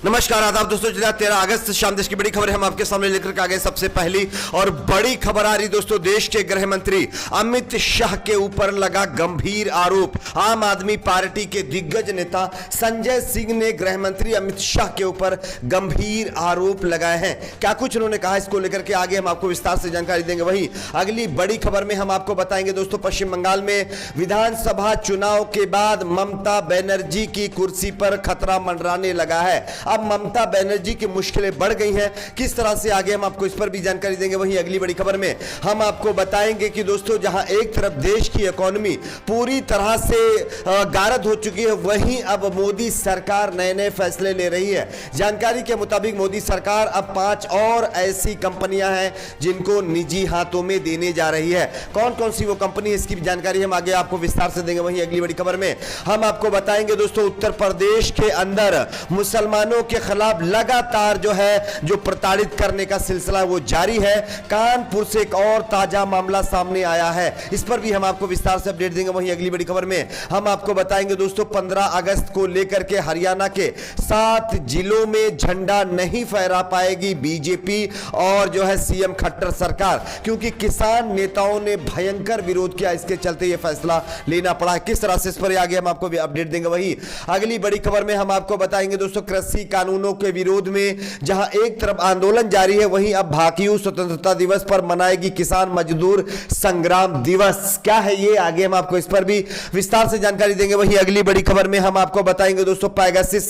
नमस्कार आदाब दोस्तों, 13 अगस्त शाम देश की बड़ी खबर हम आपके सामने लेकर के आ गए। सबसे पहली और बड़ी खबर आ रही दोस्तों, देश के गृह मंत्री अमित शाह के ऊपर लगा गंभीर आरोप। आम आदमी पार्टी के दिग्गज नेता संजय सिंह ने गृह मंत्री अमित शाह के ऊपर गंभीर आरोप लगाए हैं। क्या कुछ उन्होंने कहा, इसको लेकर के आगे हम आपको विस्तार से जानकारी देंगे। वहीं अगली बड़ी खबर में हम आपको बताएंगे दोस्तों, पश्चिम बंगाल में विधानसभा चुनाव के बाद ममता बनर्जी की कुर्सी पर खतरा मंडराने लगा है। अब ममता बनर्जी की मुश्किलें बढ़ गई हैं, किस तरह से आगे हम आपको इस पर भी जानकारी देंगे। वहीं अगली बड़ी खबर में हम आपको बताएंगे कि दोस्तों, जहां एक तरफ देश की इकोनॉमी पूरी तरह से गारद हो चुकी है, वहीं अब मोदी सरकार नए नए फैसले ले रही है। जानकारी के मुताबिक मोदी सरकार अब 5 और ऐसी कंपनियां हैं जिनको निजी हाथों में देने जा रही है। कौन कौन सी वो कंपनी है, इसकी जानकारी हम आगे आपको विस्तार से देंगे। वहीं अगली बड़ी खबर में हम आपको बताएंगे दोस्तों, उत्तर प्रदेश के अंदर मुसलमानों के खिलाफ लगातार जो प्रताड़ित करने का सिलसिला वो जारी है। कानपुर से एक और ताजा मामला सामने आया है, इस पर भी हम आपको विस्तार से अपडेट देंगे। वहीं अगली बड़ी खबर में हम आपको बताएंगे दोस्तों, 15 अगस्त को लेकर के हरियाणा के 7 जिलों में झंडा नहीं फहरा पाएगी बीजेपी और सीएम खट्टर सरकार, क्योंकि किसान नेताओं ने भयंकर विरोध किया। इसके चलते यह फैसला लेना पड़ा है। किस तरह से, इस पर आगे हम आपको भी अपडेट देंगे। वहीं अगली बड़ी खबर में हम आपको बताएंगे दोस्तों, कृषि कानूनों के विरोध में जहां एक तरफ आंदोलन जारी है, वहीं अब भाकियू स्वतंत्रता दिवस पर मनाएगी किसान मजदूर संग्राम दिवस। क्या है ये, आगे हम आपको इस पर भी विस्तार से जानकारी देंगे। वहीं अगली बड़ी खबर में हम आपको बताएंगे दोस्तों, पेगासस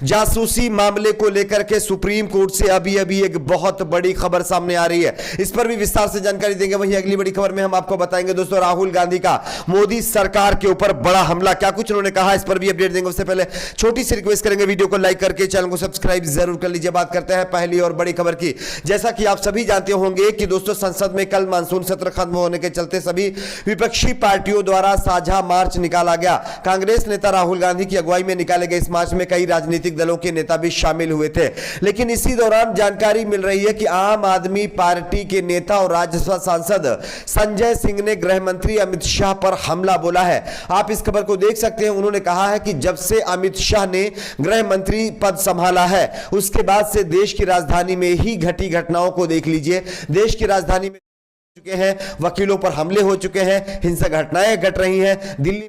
जासूसी मामले को लेकर के सुप्रीम कोर्ट से अभी एक बहुत बड़ी खबर सामने आ रही है, इस पर भी विस्तार से जानकारी देंगे। वहीं अगली बड़ी खबर में हम आपको बताएंगे दोस्तों, राहुल गांधी का मोदी सरकार के ऊपर बड़ा हमला। क्या कुछ उन्होंने कहा, इस पर भी अपडेट देंगे। उससे पहले छोटी सी रिक्वेस्ट करेंगे, वीडियो को लाइक करके चैनल को सब्सक्राइब जरूर कर लीजिए। बात करते हैं पहली और बड़ी खबर की। जैसा कि आप सभी जानते होंगे कि दोस्तों, संसद में कल मानसून सत्र खत्म होने के चलते सभी विपक्षी पार्टियों द्वारा साझा मार्च निकाला गया। कांग्रेस नेता राहुल गांधी की अगुवाई में निकाले गए इस मार्च में कई राजनीतिक दलों के नेता भी शामिल हुए थे। लेकिन इसी दौरान जानकारी मिल रही है कि आम आदमी पार्टी के नेता और राज्यसभा सांसद संजय सिंह ने गृह मंत्री अमित शाह पर हमला बोला है। आप इस खबर को देख सकते हैं। उन्होंने कहा है कि जब से अमित शाह ने गृह मंत्री पद संभाला है, उसके बाद से देश की राजधानी में ही घटी घटनाओं को देख लीजिए। देश की राजधानी में चुके हैं, वकीलों पर हमले हो चुके हैं, हिंसक घटनाएं घट रही हैं, दिल्ली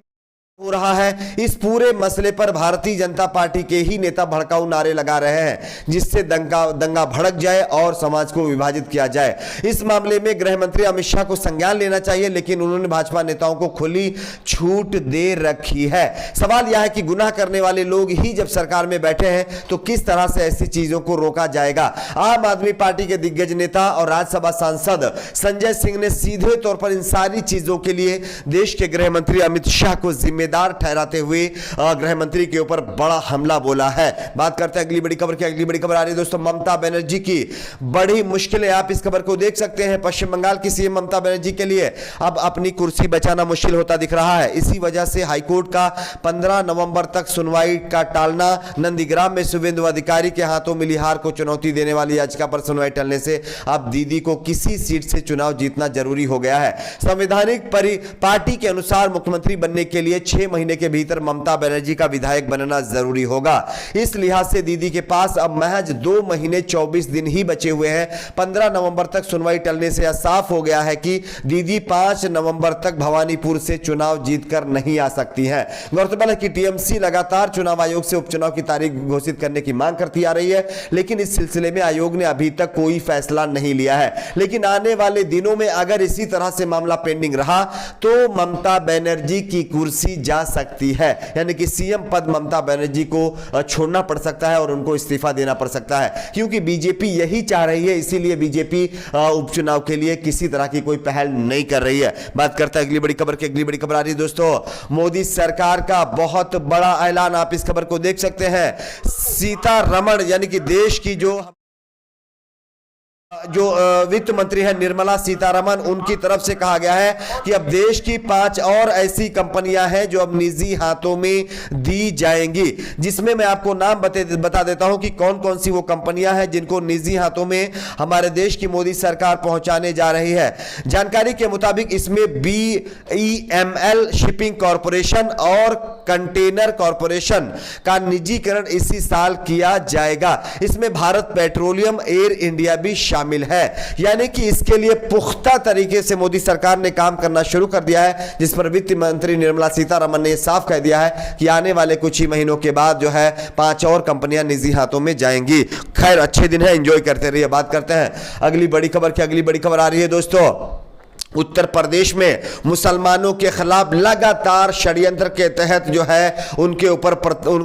हो रहा है। इस पूरे मसले पर भारतीय जनता पार्टी के ही नेता भड़काऊ नारे लगा रहे हैं, जिससे दंगा भड़क जाए और समाज को विभाजित किया जाए। इस मामले में गृह मंत्री अमित शाह को संज्ञान लेना चाहिए, लेकिन उन्होंने भाजपा नेताओं को खुली छूट दे रखी है। सवाल यह है कि गुनाह करने वाले लोग ही जब सरकार में बैठे हैं, तो किस तरह से ऐसी चीजों को रोका जाएगा। आम आदमी पार्टी के दिग्गज नेता और राज्यसभा सांसद संजय सिंह ने सीधे तौर पर इन सारी चीजों के लिए देश के गृह मंत्री अमित शाह को जिम्मेदार ठहराते हुए गृह मंत्री के ऊपर बड़ा हमला बोला है। बात करते हैं अगली बड़ी खबर की। अगली बड़ी खबर आ रही है दोस्तों, ममता बनर्जी की बड़ी मुश्किलें। आप इस खबर को देख सकते हैं। पश्चिम बंगाल की सीएम ममता बनर्जी के लिए अब अपनी कुर्सी बचाना मुश्किल होता दिख रहा है। इसी वजह से हाईकोर्ट का 15 नवंबर तक सुनवाई का टालना, नंदीग्राम में शुभेंदु अधिकारी के हाथों मिलीहार को चुनौती देने वाली याचिका पर सुनवाई टलने से अब दीदी को किसी सीट से चुनाव जीतना जरूरी हो गया है। संवैधानिक पार्टी के अनुसार मुख्यमंत्री बनने के लिए 6 महीने के भीतर ममता बनर्जी का विधायक बनना जरूरी होगा। इस लिहाज से दीदी के पास अब महज 2 महीने 24 दिन ही बचे हुए हैं। 15 नवंबर तक सुनवाई टलने से यह साफ हो गया है कि दीदी 5 नवंबर तक भवानीपुर से चुनाव जीतकर नहीं आ सकती हैं। गौरतलब है कि टीएमसी लगातार चुनाव आयोग से उपचुनाव की तारीख घोषित करने की मांग करती आ रही है, लेकिन इस सिलसिले में आयोग ने अभी तक कोई फैसला नहीं लिया है। लेकिन आने वाले दिनों में अगर इसी तरह से मामला पेंडिंग रहा, तो ममता बनर्जी की कुर्सी जा सकती है, यानी कि सीएम पद ममता बनर्जी को छोड़ना पड़ सकता है और उनको इस्तीफा देना पड़ सकता है, क्योंकि बीजेपी यही चाह रही है। इसीलिए बीजेपी उपचुनाव के लिए किसी तरह की कोई पहल नहीं कर रही है। बात करते हैं अगली बड़ी खबर की। अगली बड़ी खबर आ रही है दोस्तों, मोदी सरकार का बहुत बड़ा ऐलान। आप इस खबर को देख सकते हैं। सीतारमण यानी कि देश की जो जो वित्त मंत्री है निर्मला सीतारमण, उनकी तरफ से कहा गया है कि अब देश की 5 और ऐसी कंपनियां हैं जो अब निजी हाथों में दी जाएंगी, जिसमें मैं आपको नाम बता देता हूं कि कौन कौन सी वो कंपनियां हैं जिनको निजी हाथों में हमारे देश की मोदी सरकार पहुंचाने जा रही है। जानकारी के मुताबिक इसमें BEML शिपिंग कॉरपोरेशन और कंटेनर कॉरपोरेशन का निजीकरण इसी साल किया जाएगा। इसमें भारत पेट्रोलियम, एयर इंडिया भी शामिल है। यानी कि इसके लिए पुख्ता तरीके से मोदी सरकार ने काम करना शुरू कर दिया है, जिस पर वित्त मंत्री निर्मला सीतारमण ने साफ कह दिया है कि आने वाले कुछ ही महीनों के बाद जो है 5 और कंपनियां निजी हाथों में जाएंगी। खैर, अच्छे दिन है, एंजॉय करते रहिए। बात करते हैं अगली बड़ी खबर की। अगली बड़ी खबर आ रही है दोस्तों, उत्तर प्रदेश में मुसलमानों के खिलाफ लगातार षड्यंत्र के तहत जो है उनके ऊपर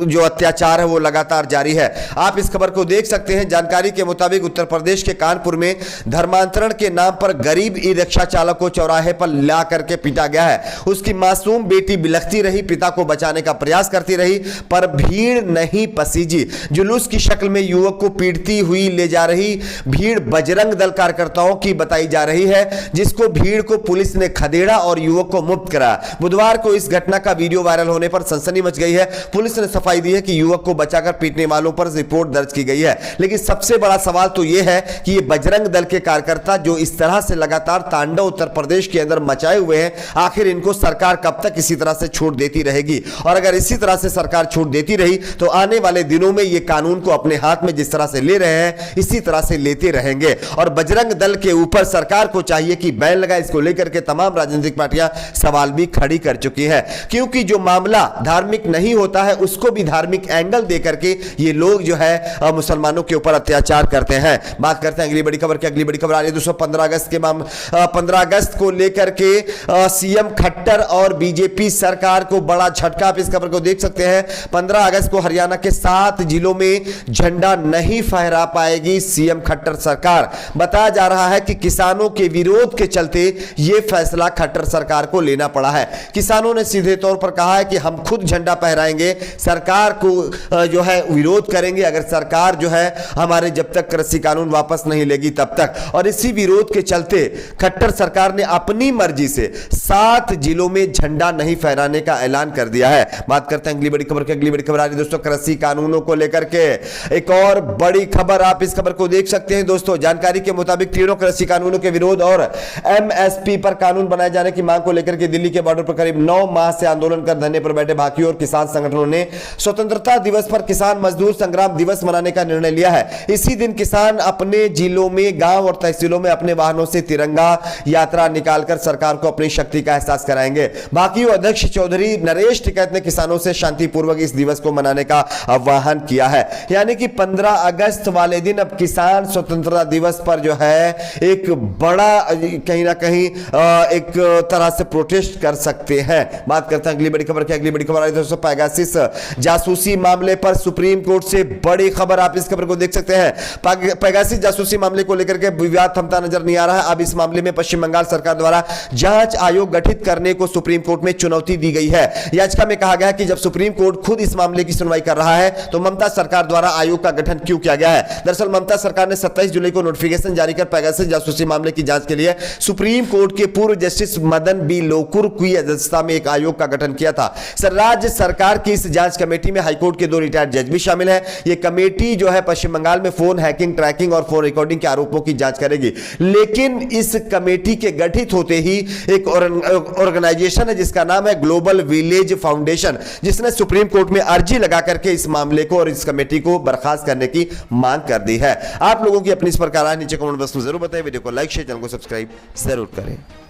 जो अत्याचार है वो लगातार जारी है। आप इस खबर को देख सकते हैं। जानकारी के मुताबिक उत्तर प्रदेश के कानपुर में धर्मांतरण के नाम पर गरीब ई रिक्शा चालक को चौराहे पर ला करके पीटा गया है। उसकी मासूम बेटी बिलखती रही, पिता को बचाने का प्रयास करती रही, पर भीड़ नहीं पसीजी। जुलूस की शक्ल में युवक को पीटती हुई ले जा रही भीड़ बजरंग दल कार्यकर्ताओं की बताई जा रही है, जिसको भीड़ को पुलिस ने खदेड़ा और युवक को मुक्त कराया। बुधवार को इस घटना का वीडियो वायरल होने पर सनसनी मच गई है। पुलिस ने सफाई दी है कि युवक को बचाकर पीटने वालों पर रिपोर्ट दर्ज की गई है। लेकिन सबसे बड़ा सवाल तो यह है कि ये बजरंग दल के कार्यकर्ता जो इस तरह से लगातार तांडव उत्तर प्रदेश के अंदर मचाए हुए हैं, आखिर इनको सरकार कब तक इसी तरह से छूट देती रहेगी? और अगर इसी तरह से सरकार छूट देती रही तो आने वाले दिनों में ये कानून को अपने हाथ में जिस तरह से ले रहे हैं इसी तरह से लेते रहेंगे। और बजरंग दल के ऊपर सरकार को चाहिए कि बैन लगाए। इसको लेकर के तमाम राजनीतिक पार्टियां सवाल भी खड़ी कर चुकी हैं, क्योंकि जो मामला धार्मिक नहीं होता है उसको भी धार्मिक एंगल देकर के ये लोग जो है मुसलमानों के ऊपर अत्याचार करते हैं। बात करते हैं अगली बड़ी खबर की। अगली बड़ी खबर आ रही है दोस्तों 15 अगस्त के 15 अगस्त को लेकर के सीएम खट्टर और बीजेपी सरकार को बड़ा झटका। आप इस खबर को देख सकते हैं। 15 अगस्त को हरियाणा के 7 जिलों में झंडा नहीं फहरा पाएगी सीएम खट्टर सरकार। बताया जा रहा है कि किसानों के विरोध के चलते यह फैसला खट्टर सरकार को लेना पड़ा है। किसानों ने सीधे तौर पर कहा है कि हम खुद झंडा फहराएंगे, सरकार को जो है विरोध करेंगे अगर सरकार जो है हमारे जब तक कृषि कानून वापस नहीं लेगी तब तक। और इसी विरोध के चलते खट्टर सरकार ने अपनी मर्जी से 7 जिलों में झंडा नहीं फहराने का ऐलान कर दिया है। बात करते हैं अगली बड़ी खबर की। अगली बड़ी खबर आ रही है दोस्तों कृषि कानूनों को लेकर के। एक और बड़ी खबर, आप इस खबर को देख सकते हैं दोस्तों। जानकारी के मुताबिक तीनों कृषि कानूनों के विरोध और एमएसपी पर कानून बनाए जाने की मांग को लेकर के दिल्ली के बॉर्डर पर करीब 9 माह से आंदोलन कर धरने पर बैठे भाकियों और किसान संगठनों ने स्वतंत्रता दिवस पर किसान मजदूर संग्राम दिवस मनाने का निर्णय लिया है। इसी दिन किसान अपने जिलों में, गांव और तहसीलों में अपने वाहनों से तिरंगा यात्रा निकालकर सरकार को अपनी शक्ति का एहसास कराएंगे। भाकियों अध्यक्ष चौधरी नरेश टिकैत ने किसानों से शांतिपूर्वक इस दिवस को मनाने का आह्वान किया है। यानी कि 15 अगस्त वाले दिन अब किसान स्वतंत्रता दिवस पर जो है एक बड़ा कहीं ना कहीं एक तरह से प्रोटेस्ट कर सकते हैं। बात करते हैं अगली बड़ी खबर की। अगली बड़ी खबर आ रही है दोस्तों पेगासस जासूसी मामले पर सुप्रीम कोर्ट से बड़ी खबर। आप इस खबर को देख सकते हैं। पेगासस जासूसी मामले को लेकर के विवाद थमता नजर नहीं आ रहा है। अब इस मामले में पश्चिम बंगाल सरकार द्वारा जांच आयोग गठित करने को सुप्रीम कोर्ट में चुनौती दी गई है। याचिका में कहा गया है कि जब सुप्रीम कोर्ट खुद इस मामले की सुनवाई कर रहा है तो ममता सरकार द्वारा आयोग का गठन क्यों किया गया है? दरअसल ममता सरकार ने 27 जुलाई को नोटिफिकेशन जारी कर पेगासस जासूसी मामले की जांच के लिए सुप्रीम कोर्ट के पूर्व जस्टिस मदन बी लोकुर की अध्यक्षता में एक आयोग का गठन किया था। राज्य सरकार की इस जांच कमेटी में हाईकोर्ट के 2 रिटायर्ड जज भी शामिल हैं। यह कमेटी जो है पश्चिम बंगाल में फोन हैकिंग, ट्रैकिंग और फोन रिकॉर्डिंग के आरोपों की जांच करेगी। लेकिन इस कमेटी के गठित होते ही एक ऑर्गेनाइजेशन है जिसका नाम है ग्लोबल विलेज फाउंडेशन, जिसने सुप्रीम कोर्ट में अर्जी लगा करके इस मामले को और इस कमेटी को बर्खास्त करने की मांग कर दी है। आप लोगों की अपनी इस प्रकार नीचे कमेंट बॉक्स में जरूर बताएं। वीडियो को लाइक शेयर, चैनल को सब्सक्राइब जरूर करें।